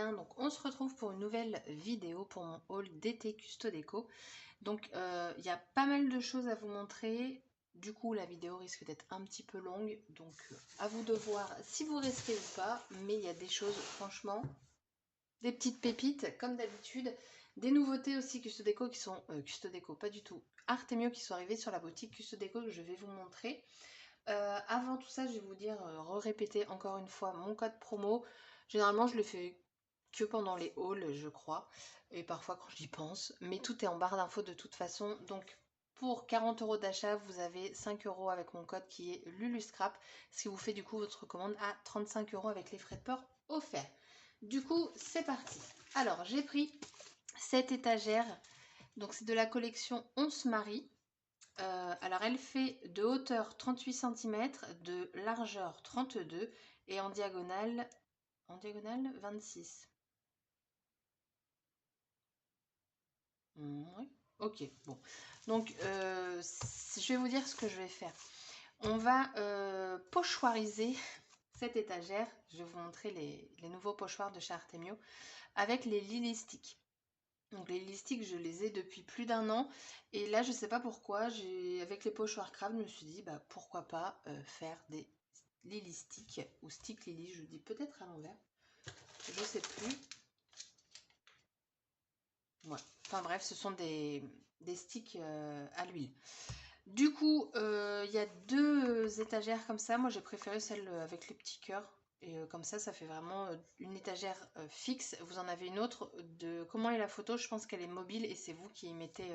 bien, donc on se retrouve pour une nouvelle vidéo pour mon haul d'été Custo Déco. Donc il y a pas mal de choses à vous montrer, du coup la vidéo risque d'être un petit peu longue, donc à vous de voir si vous restez ou pas, mais il y a des choses franchement, des petites pépites comme d'habitude, des nouveautés aussi Custo Déco qui sont, Custo Déco pas du tout, Artemio qui sont arrivées sur la boutique Custo Déco que je vais vous montrer. Avant tout ça, je vais vous dire, répéter encore une fois mon code promo. Généralement, je le fais que pendant les hauls, je crois, et parfois quand j'y pense. Mais tout est en barre d'infos de toute façon. Donc, pour 40 € d'achat, vous avez 5 € avec mon code qui est LuluScrap, ce qui vous fait du coup votre commande à 35 € avec les frais de port offerts. Du coup, c'est parti. Alors, j'ai pris cette étagère. Donc, c'est de la collection On se marie. Alors elle fait de hauteur 38 cm, de largeur 32 et en diagonale 26. Oui, ok, bon. Donc je vais vous dire ce que je vais faire. On va pochoiriser cette étagère. Je vais vous montrer les nouveaux pochoirs de chez Artemio avec les Lily Sticks. Donc les listiques, je les ai depuis plus d'un an. Et là, je sais pas pourquoi, avec les pochoirs craft, je me suis dit, bah pourquoi pas faire des lily sticks ou stick lily, je dis peut-être à l'envers. Je sais plus. Ouais. Enfin bref, ce sont des sticks à l'huile. Du coup, il y a deux étagères comme ça. Moi, j'ai préféré celle avec les petits cœurs. Et comme ça fait vraiment une étagère fixe. Vous en avez une autre de comment est la photo. Je pense qu'elle est mobile et c'est vous qui y mettez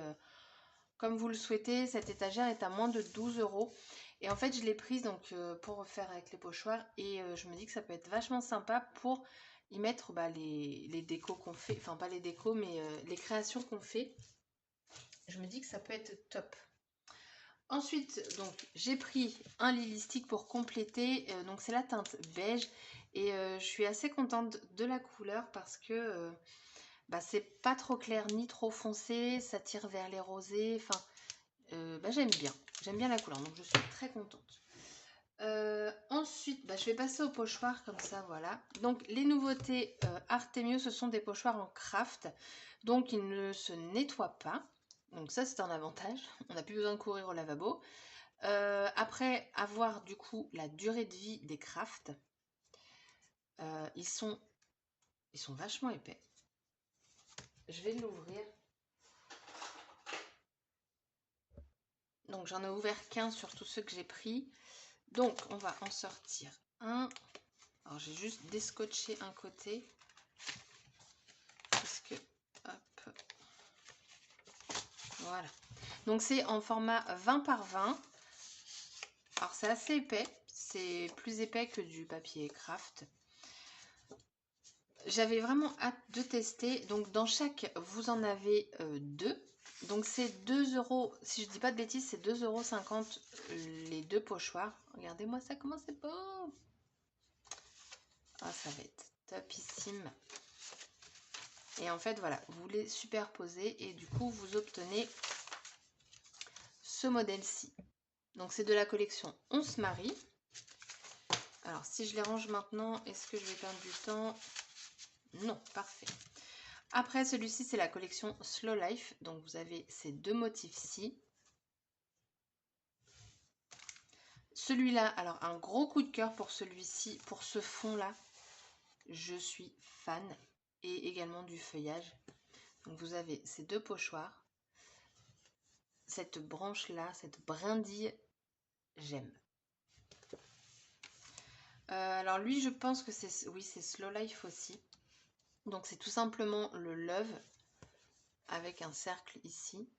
comme vous le souhaitez. Cette étagère est à moins de 12 €. Et en fait, je l'ai prise donc pour refaire avec les pochoirs. Et je me dis que ça peut être vachement sympa pour y mettre les décos qu'on fait. Enfin, pas les décos, mais les créations qu'on fait. Je me dis que ça peut être top. Ensuite, donc j'ai pris un Lily Stick pour compléter, donc c'est la teinte beige et je suis assez contente de la couleur parce que bah, c'est pas trop clair ni trop foncé, ça tire vers les rosés, enfin bah, j'aime bien la couleur, donc je suis très contente. Ensuite, bah, je vais passer au pochoir comme ça, voilà. Donc les nouveautés Artemio, ce sont des pochoirs en craft, donc ils ne se nettoient pas. Donc ça c'est un avantage, on n'a plus besoin de courir au lavabo. Après avoir du coup la durée de vie des crafts, ils sont vachement épais. Je vais l'ouvrir. Donc j'en ai ouvert qu'un sur tous ceux que j'ai pris. Donc on va en sortir un. Alors j'ai juste descotché un côté. Puisque, hop, voilà. Donc c'est en format 20 par 20. Alors c'est assez épais. C'est plus épais que du papier craft. J'avais vraiment hâte de tester. Donc dans chaque, vous en avez deux. Donc c'est 2 €, si je dis pas de bêtises, c'est 2,50 € les deux pochoirs. Regardez-moi ça, comment c'est beau. Ah, ça va être topissime. Et en fait, voilà, vous les superposez et du coup, vous obtenez ce modèle-ci. Donc c'est de la collection On se marie. Alors si je les range maintenant, est-ce que je vais perdre du temps? Non, parfait. Après, celui-ci, c'est la collection Slow Life. Donc, vous avez ces deux motifs-ci. Celui-là, alors, un gros coup de cœur pour celui-ci, pour ce fond-là. Je suis fan. Et également du feuillage. Donc, vous avez ces deux pochoirs. Cette branche-là, cette brindille, j'aime. Alors, lui, je pense que c'est... Oui, c'est Slow Life aussi. Donc, c'est tout simplement le Love avec un cercle ici.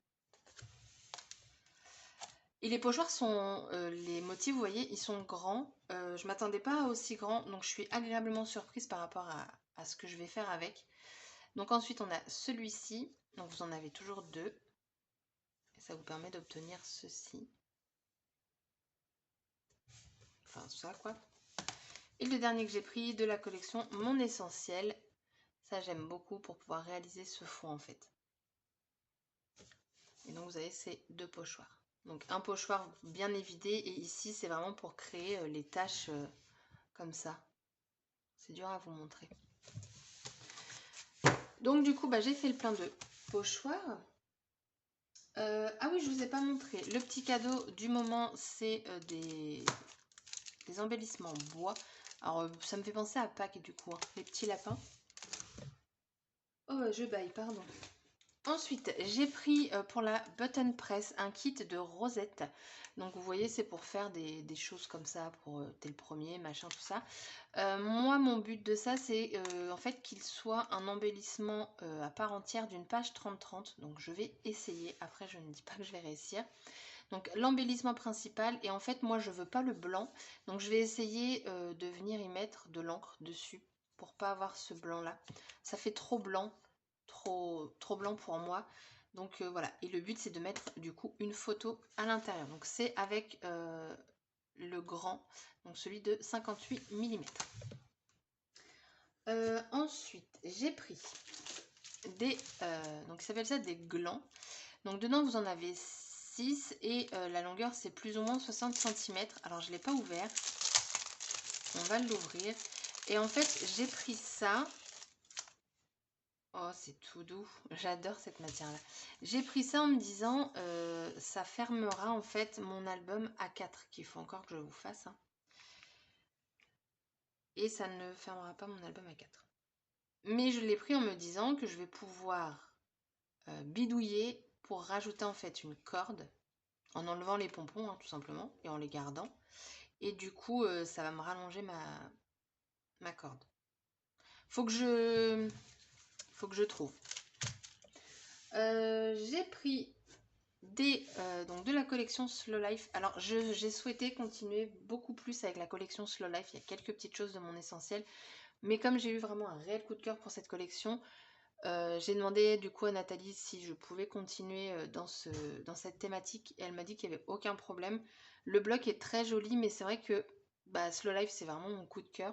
Et les pochoirs sont, les motifs, vous voyez, ils sont grands. Je ne m'attendais pas à aussi grand, donc je suis agréablement surprise par rapport à ce que je vais faire avec. Donc ensuite, on a celui-ci. Donc vous en avez toujours deux. Et ça vous permet d'obtenir ceci. Enfin, ça quoi. Et le dernier que j'ai pris de la collection, Mon Essentiel. Ça, j'aime beaucoup pour pouvoir réaliser ce fond en fait. Et donc vous avez ces deux pochoirs. Donc un pochoir bien évidé et ici c'est vraiment pour créer les taches comme ça. C'est dur à vous montrer. Donc du coup, bah, j'ai fait le plein de pochoirs. Ah oui, je vous ai pas montré. Le petit cadeau du moment, c'est des embellissements en bois. Alors, ça me fait penser à Pâques du coup, hein, les petits lapins. Oh, je baille, pardon. Ensuite, j'ai pris pour la button press un kit de rosettes. Donc vous voyez, c'est pour faire des choses comme ça, pour t'es le premier, machin, tout ça. Moi, mon but de ça, c'est en fait qu'il soit un embellissement à part entière d'une page 30-30. Donc je vais essayer. Après, je ne dis pas que je vais réussir. Donc l'embellissement principal, et en fait, moi, je veux pas le blanc. Donc je vais essayer de venir y mettre de l'encre dessus pour pas avoir ce blanc-là. Ça fait trop blanc. Trop blanc pour moi. Donc voilà, et le but c'est de mettre du coup une photo à l'intérieur. Donc c'est avec le grand, donc celui de 58 mm. Ensuite, j'ai pris des, donc ça s'appelle ça des glands. Donc dedans vous en avez 6 et la longueur c'est plus ou moins 60 cm. Alors je ne l'ai pas ouvert, on va l'ouvrir. Et en fait j'ai pris ça. Oh, c'est tout doux. J'adore cette matière-là. J'ai pris ça en me disant, ça fermera en fait mon album A4, qu'il faut encore que je vous fasse, hein. Et ça ne fermera pas mon album A4. Mais je l'ai pris en me disant que je vais pouvoir bidouiller pour rajouter en fait une corde, en enlevant les pompons, hein, tout simplement, et en les gardant. Et du coup, ça va me rallonger ma corde. Faut que je trouve. J'ai pris donc de la collection Slow Life. Alors j'ai souhaité continuer beaucoup plus avec la collection Slow Life. Il y a quelques petites choses de mon essentiel. Mais comme j'ai eu vraiment un réel coup de cœur pour cette collection, j'ai demandé du coup à Nathalie si je pouvais continuer dans cette thématique. Et elle m'a dit qu'il n'y avait aucun problème. Le bloc est très joli, mais c'est vrai que bah, Slow Life c'est vraiment mon coup de cœur.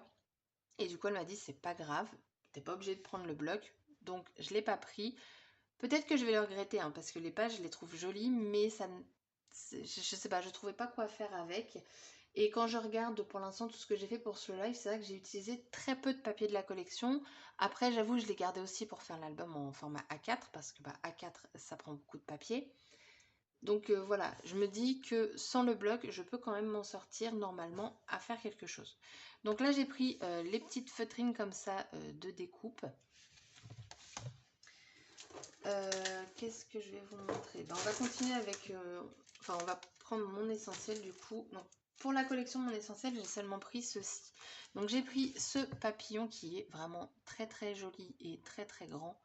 Et du coup elle m'a dit c'est pas grave, t'es pas obligé de prendre le bloc. Donc je l'ai pas pris. Peut-être que je vais le regretter, hein, parce que les pages, je les trouve jolies, mais je sais pas, je trouvais pas quoi faire avec. Et quand je regarde pour l'instant tout ce que j'ai fait pour Slow Life, c'est vrai que j'ai utilisé très peu de papier de la collection. Après, j'avoue, je l'ai gardé aussi pour faire l'album en format A4, parce que bah, A4, ça prend beaucoup de papier. Donc voilà, je me dis que sans le bloc, je peux quand même m'en sortir normalement à faire quelque chose. Donc là, j'ai pris les petites feutrines comme ça de découpe. Qu'est-ce que je vais vous montrer? Ben, on va continuer avec... enfin, on va prendre mon essentiel du coup. Donc, pour la collection Mon Essentiel, j'ai seulement pris ceci. Donc, j'ai pris ce papillon qui est vraiment très très joli et très très grand.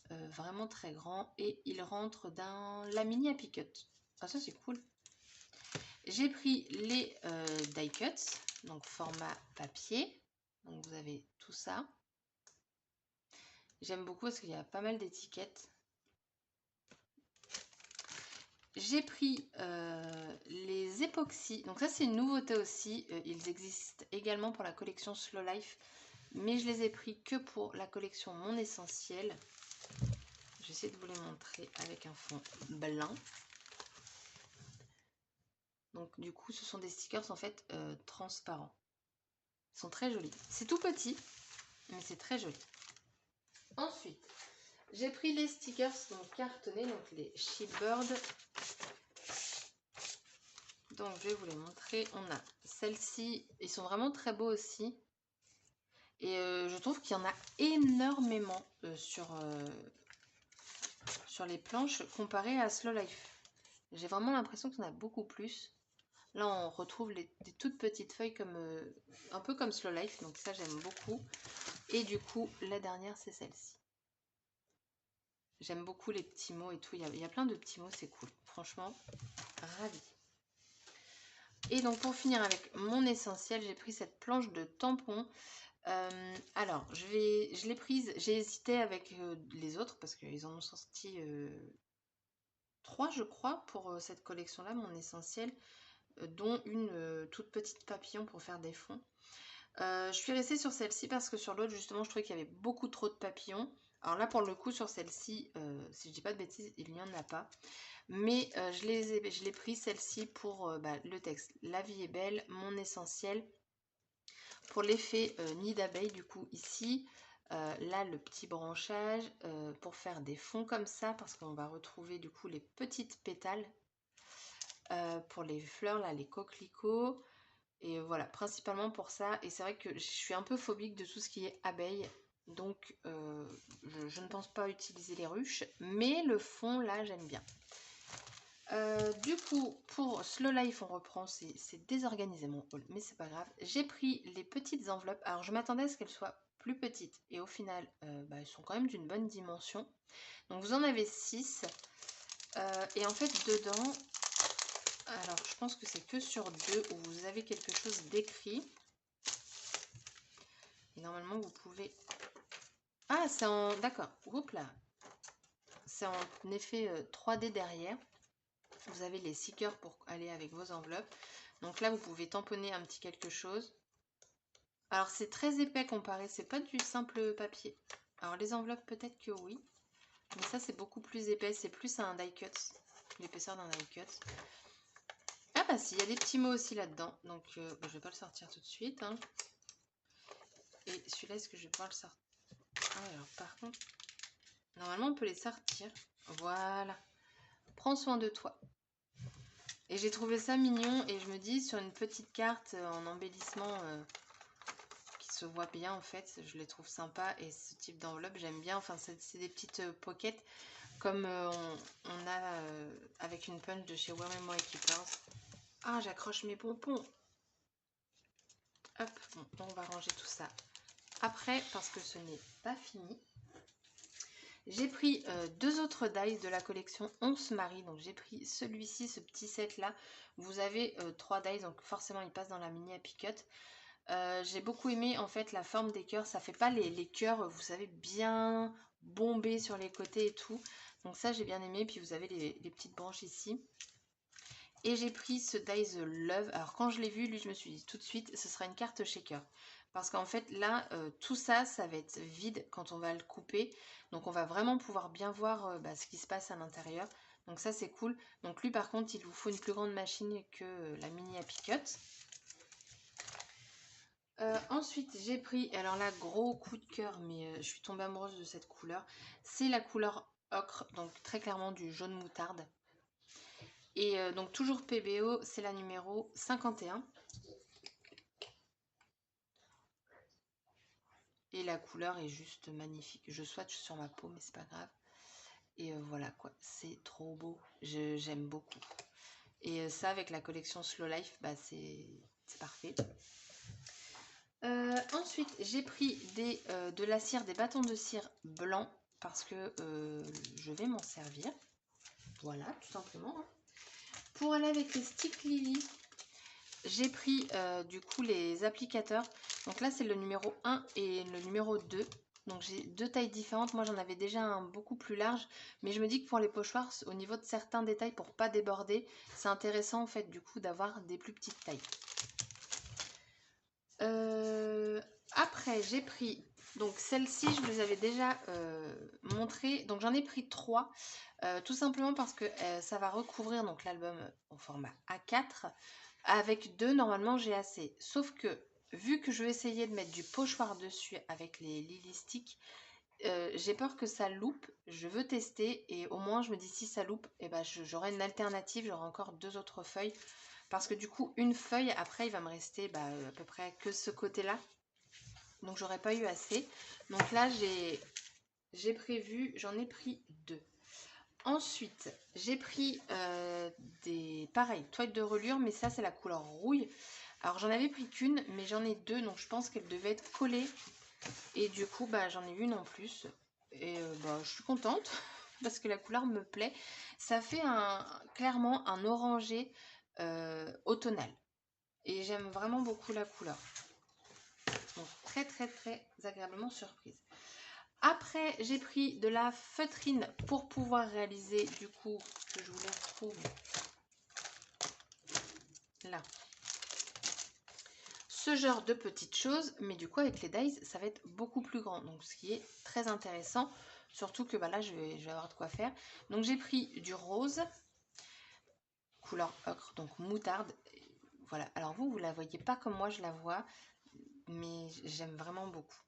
Vraiment très grand. Et il rentre dans la mini Happy Cut. Ah, ça, c'est cool. J'ai pris les die cuts, donc format papier. Donc, vous avez tout ça. J'aime beaucoup parce qu'il y a pas mal d'étiquettes. J'ai pris les époxys. Donc ça, c'est une nouveauté aussi. Ils existent également pour la collection Slow Life. Mais je les ai pris que pour la collection Mon Essentiel. J'essaie de vous les montrer avec un fond blanc. Donc du coup, ce sont des stickers en fait transparents. Ils sont très jolis. C'est tout petit, mais c'est très joli. Ensuite, j'ai pris les stickers donc cartonnés, donc les Shipbird. Donc je vais vous les montrer. On a celles-ci, ils sont vraiment très beaux aussi. Et je trouve qu'il y en a énormément sur les planches comparé à Slow Life. J'ai vraiment l'impression qu'il y en a beaucoup plus. Là on retrouve des toutes petites feuilles comme un peu comme Slow Life, donc ça j'aime beaucoup. Et du coup la dernière c'est celle-ci. J'aime beaucoup les petits mots et tout, il y a plein de petits mots, c'est cool. Franchement, ravie. Et donc pour finir avec mon essentiel, j'ai pris cette planche de tampons. Alors, je l'ai prise, j'ai hésité avec les autres parce qu'ils en ont sorti 3 je crois pour cette collection-là, mon essentiel, dont une toute petite papillon pour faire des fonds. Je suis restée sur celle-ci parce que sur l'autre justement je trouvais qu'il y avait beaucoup trop de papillons. Alors là pour le coup sur celle-ci, si je dis pas de bêtises, il n'y en a pas. Mais je l'ai pris celle-ci pour le texte. La vie est belle, mon essentiel. Pour l'effet nid d'abeille du coup ici, Là, le petit branchage pour faire des fonds comme ça, parce qu'on va retrouver du coup les petites pétales pour les fleurs, là, les coquelicots. Et voilà, principalement pour ça. Et c'est vrai que je suis un peu phobique de tout ce qui est abeille. Donc, je ne pense pas utiliser les ruches. Mais le fond, là, j'aime bien. Du coup, pour Slow Life, on reprend. C'est désorganisé mon haul, mais c'est pas grave. J'ai pris les petites enveloppes. Alors, je m'attendais à ce qu'elles soient plus petites. Et au final, elles sont quand même d'une bonne dimension. Donc, vous en avez 6. Et en fait, dedans, alors, je pense que c'est que sur 2 où vous avez quelque chose d'écrit. Et normalement, vous pouvez... Ah, c'est en... D'accord. Oups là. C'est en effet 3D derrière. Vous avez les stickers pour aller avec vos enveloppes. Donc là, vous pouvez tamponner un petit quelque chose. Alors, c'est très épais comparé. C'est pas du simple papier. Alors, les enveloppes, peut-être que oui. Mais ça, c'est beaucoup plus épais. C'est plus un die cut. L'épaisseur d'un die cut. Ah bah si, il y a des petits mots aussi là-dedans. Donc, je vais pas le sortir tout de suite. Hein. Et celui-là, est-ce que je vais pouvoir le sortir? Ah, alors, par contre, normalement, on peut les sortir. Voilà. Prends soin de toi. Et j'ai trouvé ça mignon. Et je me dis, sur une petite carte en embellissement qui se voit bien, en fait, je les trouve sympas. Et ce type d'enveloppe, j'aime bien. Enfin, c'est des petites pockets comme on a avec une punch de chez Where Keepers. Ah, j'accroche mes pompons. Hop, bon, on va ranger tout ça après parce que ce n'est pas fini. J'ai pris 2 autres dies de la collection 11 Marie. Donc j'ai pris celui-ci, ce petit set là. Vous avez 3 dies, donc forcément il passe dans la mini Happy Cut. J'ai beaucoup aimé en fait la forme des cœurs. Ça fait pas les cœurs, vous savez, bien bombés sur les côtés et tout. Donc ça j'ai bien aimé. Puis vous avez les petites branches ici. Et j'ai pris ce Dies Love. Alors quand je l'ai vu, lui je me suis dit tout de suite, ce sera une carte shaker. Parce qu'en fait là, tout ça, ça va être vide quand on va le couper. Donc on va vraiment pouvoir bien voir ce qui se passe à l'intérieur. Donc ça c'est cool. Donc lui par contre, il vous faut une plus grande machine que la mini Happy Cut. Ensuite j'ai pris, alors là gros coup de cœur, mais je suis tombée amoureuse de cette couleur. C'est la couleur ocre, donc très clairement du jaune moutarde. Et donc toujours PBO, c'est la numéro 51. Et la couleur est juste magnifique. Je swatch sur ma peau, mais c'est pas grave. Et voilà quoi, c'est trop beau. J'aime beaucoup. Et ça, avec la collection Slow Life, bah, c'est parfait. Ensuite, j'ai pris de la cire, des bâtons de cire blancs, parce que je vais m'en servir. Voilà, tout simplement. Hein. Pour aller avec les Stick Lily, j'ai pris du coup les applicateurs. Donc là, c'est le numéro 1 et le numéro 2. Donc j'ai 2 tailles différentes. Moi, j'en avais déjà un beaucoup plus large. Mais je me dis que pour les pochoirs, au niveau de certains détails, pour pas déborder, c'est intéressant en fait du coup d'avoir des plus petites tailles. Après, j'ai pris... Donc celles-ci, je vous les avais déjà montrées. Donc j'en ai pris 3. Tout simplement parce que ça va recouvrir donc l'album au format A4. Avec 2, normalement, j'ai assez. Sauf que, vu que je vais essayer de mettre du pochoir dessus avec les Lily Sticks, j'ai peur que ça loupe. Je veux tester et au moins, je me dis si ça loupe, eh ben, j'aurai une alternative. J'aurai encore 2 autres feuilles. Parce que du coup, une feuille, après, il va me rester à peu près que ce côté-là. Donc, j'aurais pas eu assez. Donc là, j'ai prévu, j'en ai pris 2. Ensuite, j'ai pris pareil, toiles de relure, mais ça, c'est la couleur rouille. Alors, j'en avais pris qu'une, mais j'en ai 2, donc je pense qu'elles devaient être collées. Et du coup, j'en ai une en plus. Et je suis contente, parce que la couleur me plaît. Ça fait clairement un orangé automnal. Et j'aime vraiment beaucoup la couleur. Donc, très, très, très agréablement surprise. Après, j'ai pris de la feutrine pour pouvoir réaliser, du coup, que je vous le retrouve là, ce genre de petites choses, mais du coup, avec les dies, ça va être beaucoup plus grand. Donc, ce qui est très intéressant, surtout que là, je vais avoir de quoi faire. Donc, j'ai pris du rose, couleur ocre, donc moutarde. Voilà, alors vous la voyez pas comme moi je la vois, mais j'aime vraiment beaucoup.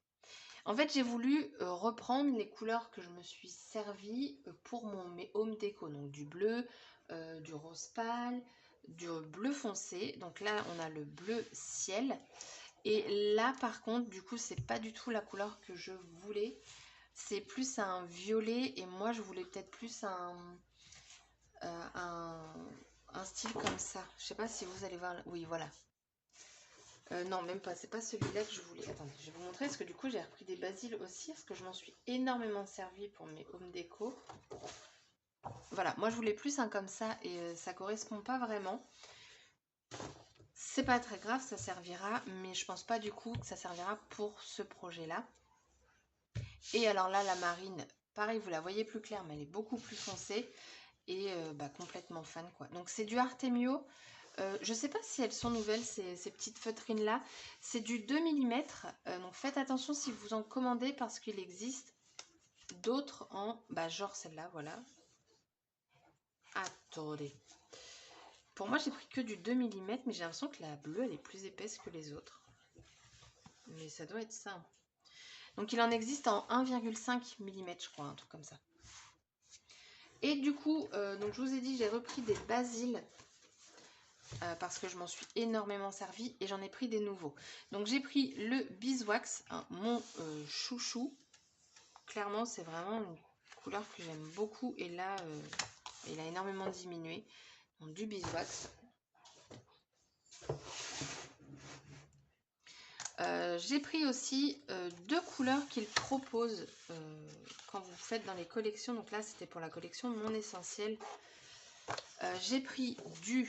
En fait, j'ai voulu reprendre les couleurs que je me suis servi pour mes home déco. Donc du bleu, du rose pâle, du bleu foncé. Donc là, on a le bleu ciel. Et là, par contre, du coup, c'est pas du tout la couleur que je voulais. C'est plus un violet. Et moi, je voulais peut-être plus euh, un, un style comme ça. Je sais pas si vous allez voir. Oui, voilà. Non, même pas. C'est pas celui-là que je voulais. Attendez, je vais vous montrer parce que du coup, j'ai repris des basiles aussi parce que je m'en suis énormément servi pour mes home déco. Voilà, moi je voulais plus un comme ça et ça correspond pas vraiment. C'est pas très grave, ça servira, mais je pense pas du coup que ça servira pour ce projet-là. Et alors là, la marine, pareil, vous la voyez plus claire, mais elle est beaucoup plus foncée et complètement fan quoi. Donc c'est du Artemio. Je sais pas si elles sont nouvelles, ces petites feutrines là. C'est du 2 mm. Donc faites attention si vous en commandez parce qu'il existe d'autres en. Genre celle-là, voilà. Attendez. Pour moi, j'ai pris que du 2 mm, mais j'ai l'impression que la bleue, elle est plus épaisse que les autres. Mais ça doit être ça. Donc il en existe en 1,5 mm, je crois, un truc comme ça. Et du coup, donc je vous ai dit, j'ai repris des basiles parce que je m'en suis énormément servi et j'en ai pris des nouveaux. Donc j'ai pris le beeswax, hein, mon chouchou. Clairement, c'est vraiment une couleur que j'aime beaucoup et là, il a énormément diminué. Donc du beeswax. J'ai pris aussi deux couleurs qu'ils proposent quand vous faites dans les collections. Donc là, c'était pour la collection Mon Essentiel. J'ai pris du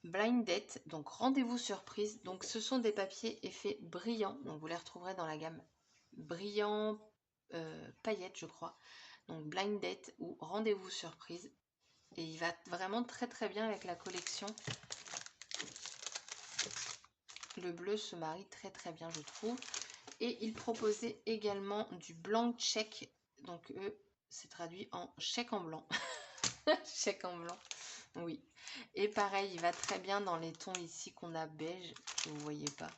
Blind Date, donc rendez-vous surprise. Donc ce sont des papiers effets brillants. Donc vous les retrouverez dans la gamme brillant paillettes, je crois. Donc Blind Date ou rendez-vous surprise. Et il va vraiment très très bien avec la collection. Le bleu se marie très très bien, je trouve. Et il proposait également du blanc check. Donc eux, c'est traduit en chèque en blanc. Chèque en blanc, oui. Et pareil, il va très bien dans les tons ici qu'on a beige, que vous voyez pas.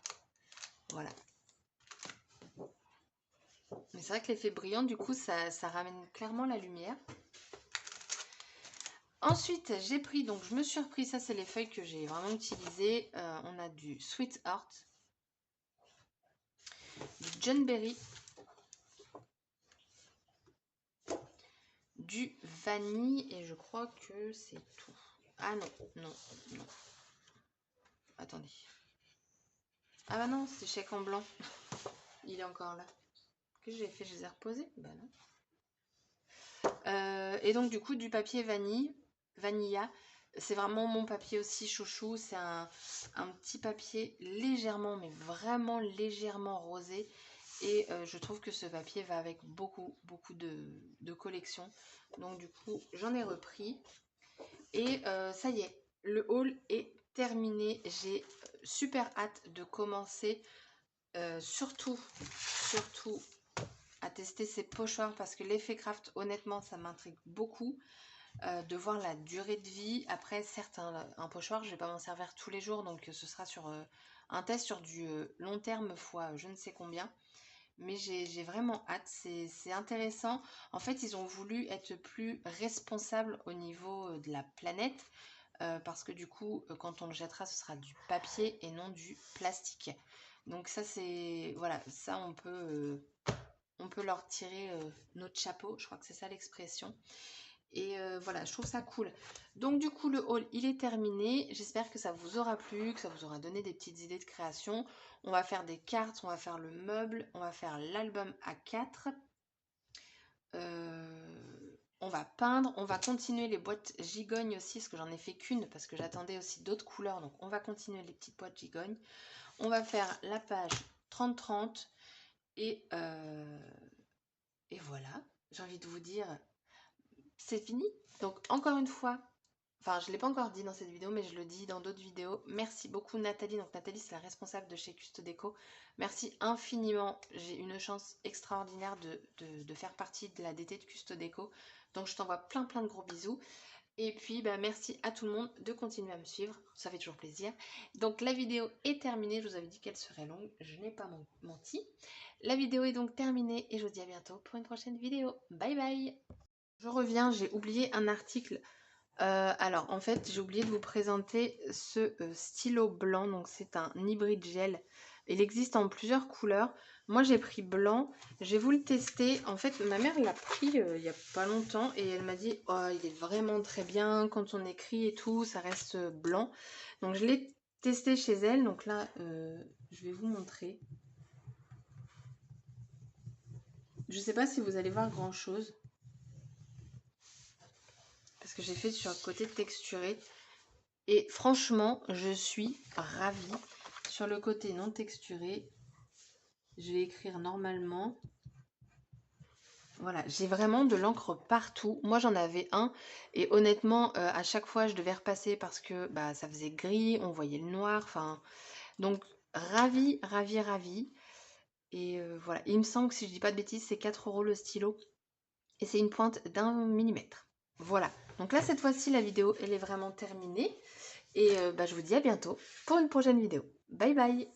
Voilà. Mais c'est vrai que l'effet brillant, du coup, ça ramène clairement la lumière. Ensuite, j'ai pris, donc je me suis repris, ça c'est les feuilles que j'ai vraiment utilisées. On a du Sweet Heart, du John Berry, du vanille et je crois que c'est tout. Ah non, non, non. Attendez. Ah bah non, c'est chèque en blanc. Il est encore là. Qu'est-ce que j'ai fait? Je les ai reposés? Bah non. Et donc du coup du papier vanilla. C'est vraiment mon papier aussi chouchou. C'est un petit papier légèrement, mais vraiment légèrement rosé. Et je trouve que ce papier va avec beaucoup de collections. Donc du coup j'en ai repris. Et ça y est, le haul est terminé. J'ai super hâte de commencer. Surtout à tester ces pochoirs parce que l'effet craft, honnêtement, ça m'intrigue beaucoup. De voir la durée de vie. Après, certes, un pochoir, je vais pas m'en servir tous les jours, donc ce sera sur un test sur du long terme fois je ne sais combien. Mais j'ai vraiment hâte, c'est intéressant. En fait, ils ont voulu être plus responsables au niveau de la planète. Parce que du coup, quand on le jettera, ce sera du papier et non du plastique. Donc ça, c'est... Voilà, ça, on peut leur tirer notre chapeau. Je crois que c'est ça l'expression. Et voilà, je trouve ça cool. Donc du coup, le haul, il est terminé. J'espère que ça vous aura plu, que ça vous aura donné des petites idées de création. On va faire des cartes, on va faire le meuble, on va faire l'album A4. On va peindre, on va continuer les boîtes gigognes aussi, parce que j'en ai fait qu'une, parce que j'attendais aussi d'autres couleurs. Donc on va continuer les petites boîtes gigognes. On va faire la page 30-30. Et voilà, j'ai envie de vous dire, c'est fini. Donc encore une fois, enfin je ne l'ai pas encore dit dans cette vidéo, mais je le dis dans d'autres vidéos. Merci beaucoup Nathalie. Donc Nathalie, c'est la responsable de chez Custo Déco. Merci infiniment. J'ai une chance extraordinaire de faire partie de la DT de Custo Déco. Donc je t'envoie plein de gros bisous. Et puis, bah, merci à tout le monde de continuer à me suivre. Ça fait toujours plaisir. Donc, la vidéo est terminée. Je vous avais dit qu'elle serait longue. Je n'ai pas menti. La vidéo est donc terminée et je vous dis à bientôt pour une prochaine vidéo. Bye bye. Je reviens, j'ai oublié un article. Alors, en fait, j'ai oublié de vous présenter ce stylo blanc. Donc, c'est un hybride gel. Il existe en plusieurs couleurs. Moi, j'ai pris blanc. Je vais vous le tester. En fait, ma mère l'a pris il n'y a pas longtemps et elle m'a dit « Oh, il est vraiment très bien quand on écrit et tout, ça reste blanc. » Donc, je l'ai testé chez elle. Donc là, je vais vous montrer. Je ne sais pas si vous allez voir grand-chose. Parce que j'ai fait sur le côté texturé. Et franchement, je suis ravie. Sur le côté non texturé, je vais écrire normalement. Voilà, j'ai vraiment de l'encre partout. Moi, j'en avais un. Et honnêtement, à chaque fois, je devais repasser parce que bah, ça faisait gris, on voyait le noir. Enfin, donc, ravie, ravie, ravie. Et voilà, il me semble que si je dis pas de bêtises, c'est 4 € le stylo. Et c'est une pointe d'1 millimètre. Voilà. Donc là, cette fois-ci, la vidéo, elle est vraiment terminée. Et bah, je vous dis à bientôt pour une prochaine vidéo. Bye bye!